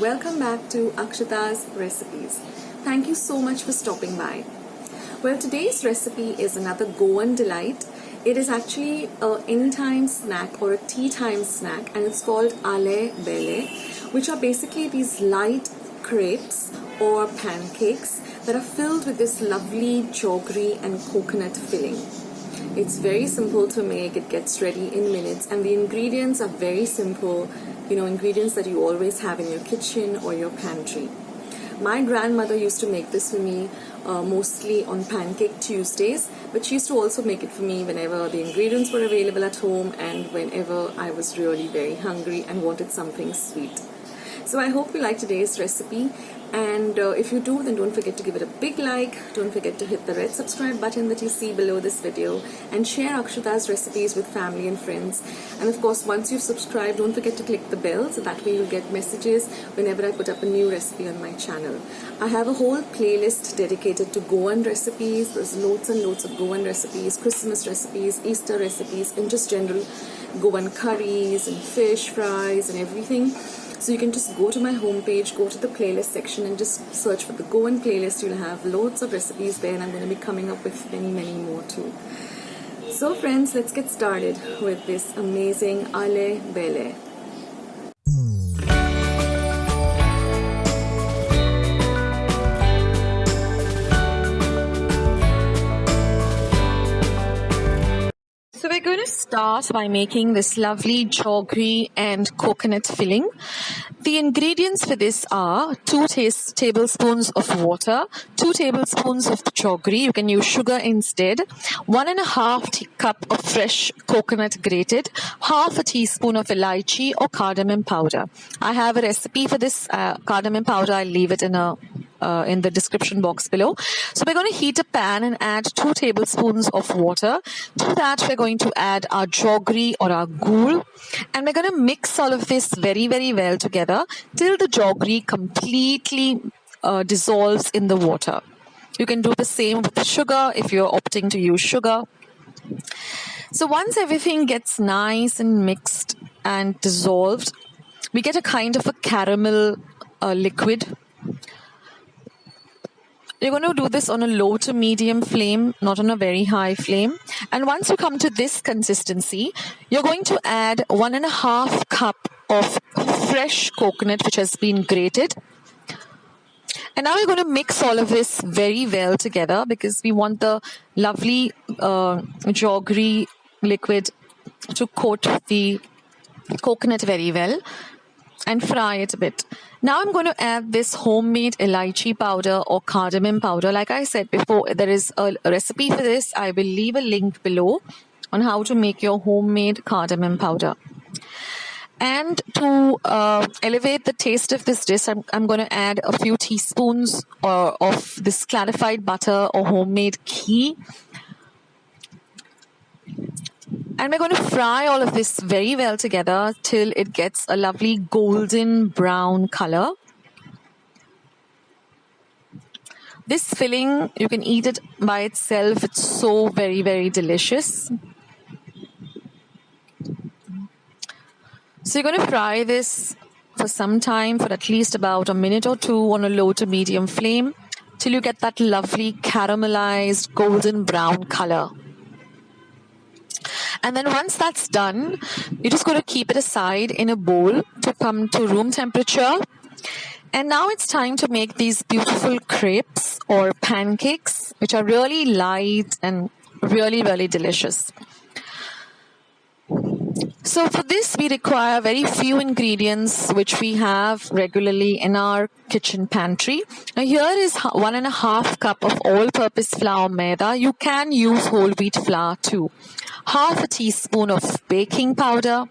welcome back to Akshata's Recipes. Thank you so much for stopping by. Well, today's recipe is another Goan delight. It is actually an anytime snack or a tea time snack, and it's called Alle Belle, which are basically these light crepes or pancakes that are filled with this lovely jaggery and coconut filling. It's very simple to make, it gets ready in minutes, and the ingredients are very simple, ingredients that you always have in your kitchen or your pantry. My grandmother used to make this for me mostly on Pancake Tuesdays, but she used to also make it for me whenever the ingredients were available at home and whenever I was really very hungry and wanted something sweet. So I hope you like today's recipe, and if you do, then don't forget to give it a big like, don't forget to hit the red subscribe button that you see below this video, and share Akshata's recipes with family and friends. And of course, once you've subscribed, don't forget to click the bell so that way you'll get messages whenever I put up a new recipe on my channel. I have a whole playlist dedicated to Goan recipes. There's loads and loads of Goan recipes, Christmas recipes, Easter recipes, and just general Goan curries and fish fries and everything. So you can just go to my homepage, go to the playlist section and just search for the Goan playlist. You'll have loads of recipes there, and I'm going to be coming up with many, many more too. So friends, let's get started with this amazing Alle Belle. So we're going to start by making this lovely jaggery and coconut filling. The ingredients for this are 2 tablespoons of water, 2 tablespoons of jaggery, you can use sugar instead, 1.5 cup of fresh coconut grated, half a teaspoon of elaichi or cardamon powder. I have a recipe for this cardamon powder. I'll leave it in the description box below. So we're going to heat a pan and add 2 tablespoons of water. To that we're going to add our jaggery or our ghul, and we're going to mix all of this very, very well together till the jaggery completely dissolves in the water. You can do the same with the sugar if you're opting to use sugar. So once everything gets nice and mixed and dissolved, we get a kind of a caramel liquid. You're going to do this on a low to medium flame, not on a very high flame. And once you come to this consistency, you're going to add 1.5 cup of fresh coconut which has been grated. And now we're going to mix all of this very well together because we want the lovely jaggery liquid to coat the coconut very well and fry it a bit. Now I'm going to add this homemade elaichi powder or cardamom powder. Like I said before, there is a recipe for this. I will leave a link below on how to make your homemade cardamom powder. And to elevate the taste of this dish, I'm going to add a few teaspoons of this clarified butter or homemade ghee. And we're going to fry all of this very well together till it gets a lovely golden brown color. This filling, you can eat it by itself. It's so very, very delicious. So you're going to fry this for some time, for at least about a minute or two on a low to medium flame till you get that lovely caramelized golden brown color. And then once that's done, you're just going to keep it aside in a bowl to come to room temperature. And now it's time to make these beautiful crepes or pancakes, which are really light and really, really delicious. So for this, we require very few ingredients which we have regularly in our kitchen pantry. Now here is 1.5 cup of all-purpose flour maida. You can use whole wheat flour too. Half a teaspoon of baking powder,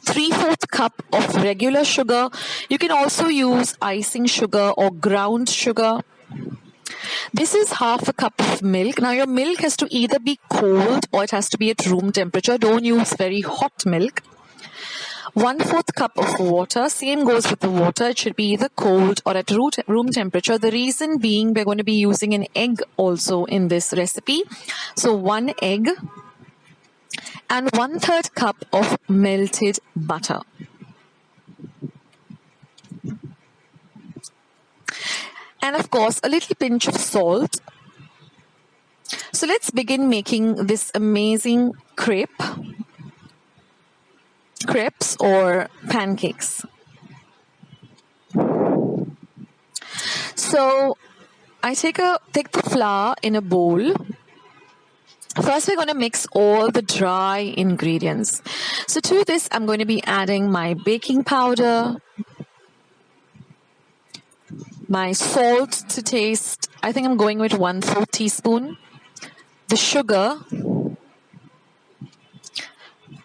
3/4 cup of regular sugar. You can also use icing sugar or ground sugar. This is half a cup of milk. Now your milk has to either be cold or it has to be at room temperature. Don't use very hot milk. 1/4 cup of water. Same goes with the water. It should be either cold or at room temperature. The reason being we're going to be using an egg also in this recipe. So 1 egg and 1/3 cup of melted butter. and of course a little pinch of salt. So let's begin making this amazing crepes or pancakes. So I take the flour in a bowl. First, we're going to mix all the dry ingredients. So to this, I'm going to be adding my baking powder, my salt to taste. I think I'm going with 1/4 teaspoon. The sugar.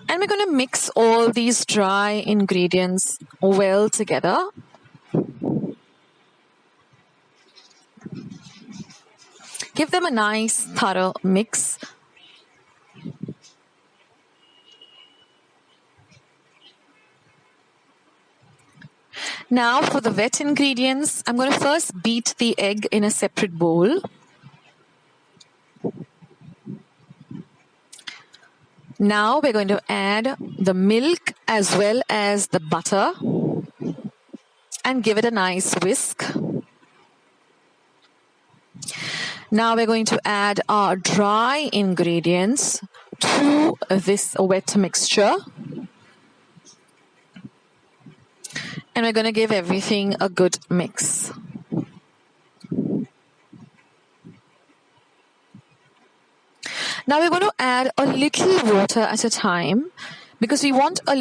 And we're going to mix all these dry ingredients well together. Give them a nice thorough mix. Now for the wet ingredients, I'm going to first beat the egg in a separate bowl. Now we're going to add the milk as well as the butter and give it a nice whisk. Now we're going to add our dry ingredients to this wet mixture. And we're going to give everything a good mix. Now we're going to add a little water at a time because we want a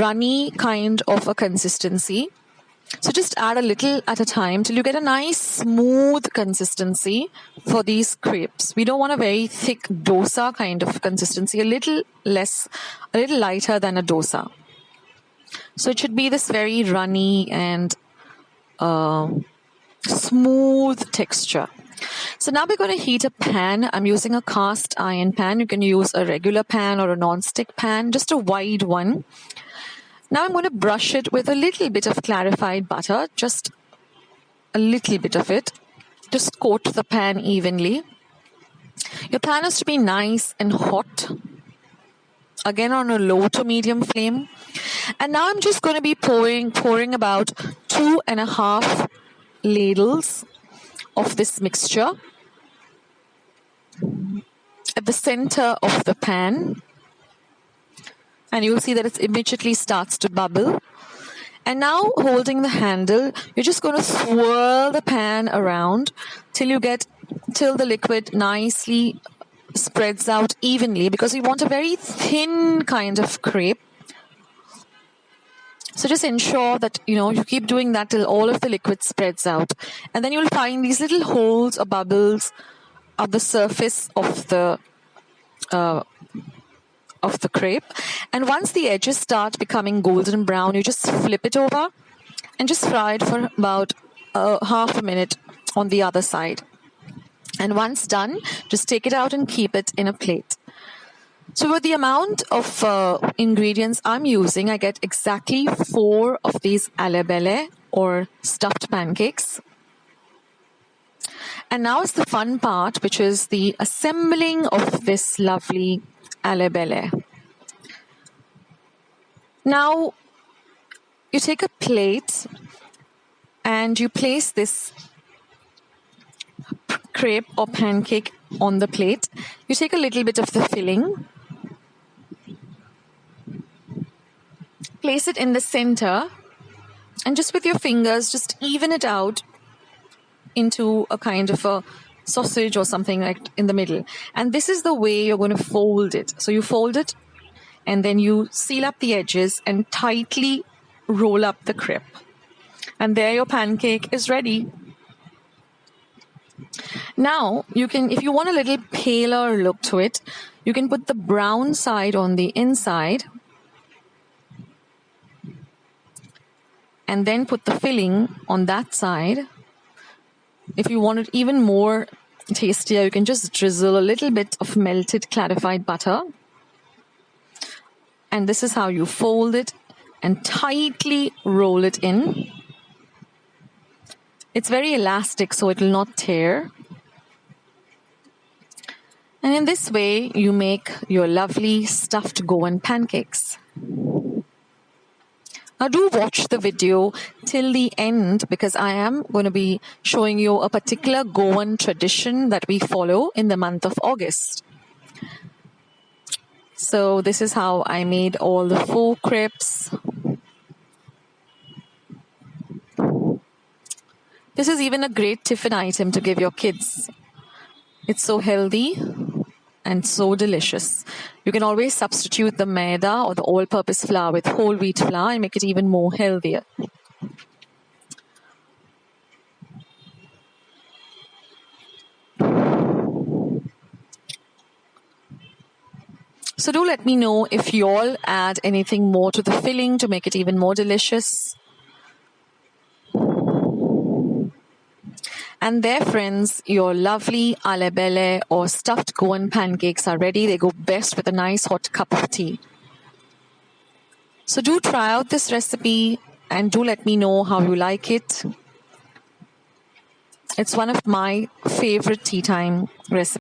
runny kind of a consistency. So just add a little at a time till you get a nice smooth consistency for these crepes. We don't want a very thick dosa kind of consistency, a little lighter than a dosa. So it should be this very runny and smooth texture. So now we're going to heat a pan. I'm using a cast iron pan. You can use a regular pan or a non-stick pan, just a wide one. Now I'm going to brush it with a little bit of clarified butter, just a little bit of it. Just coat the pan evenly. Your pan has to be nice and hot. Again on a low to medium flame. And now I'm just going to be pouring about 2.5 ladles of this mixture at the center of the pan. And you'll see that it immediately starts to bubble. And now holding the handle, you're just going to swirl the pan around till the liquid nicely spreads out evenly, because we want a very thin kind of crepe. So just ensure that, you keep doing that till all of the liquid spreads out. And then you'll find these little holes or bubbles at the surface of the crepe. And once the edges start becoming golden brown, you just flip it over and just fry it for about half a minute on the other side. And once done, just take it out and keep it in a plate. So with the amount of ingredients I'm using, I get exactly 4 of these Alle Belle or stuffed pancakes. And now it's the fun part, which is the assembling of this lovely Alle Belle. Now, you take a plate and you place this crepe or pancake on the plate. You take a little bit of the filling, place it in the center, and just with your fingers, just even it out into a kind of a sausage or something like in the middle. And this is the way you're going to fold it. So you fold it and then you seal up the edges and tightly roll up the crepe. And there your pancake is ready. Now, you can, if you want a little paler look to it, you can put the brown side on the inside and then put the filling on that side. If you want it even more tastier, you can just drizzle a little bit of melted clarified butter. And this is how you fold it and tightly roll it in. It's very elastic, so it will not tear. And in this way, you make your lovely stuffed Goan pancakes. Now do watch the video till the end because I am going to be showing you a particular Goan tradition that we follow in the month of August. So this is how I made all the 4 crepes. This is even a great tiffin item to give your kids. It's so healthy and so delicious. You can always substitute the maida or the all-purpose flour with whole wheat flour and make it even more healthier. So do let me know if you all add anything more to the filling to make it even more delicious. And there, friends, your lovely Alle Belle or stuffed Goan pancakes are ready. They go best with a nice hot cup of tea. So do try out this recipe and do let me know how you like it. It's one of my favorite tea time recipes.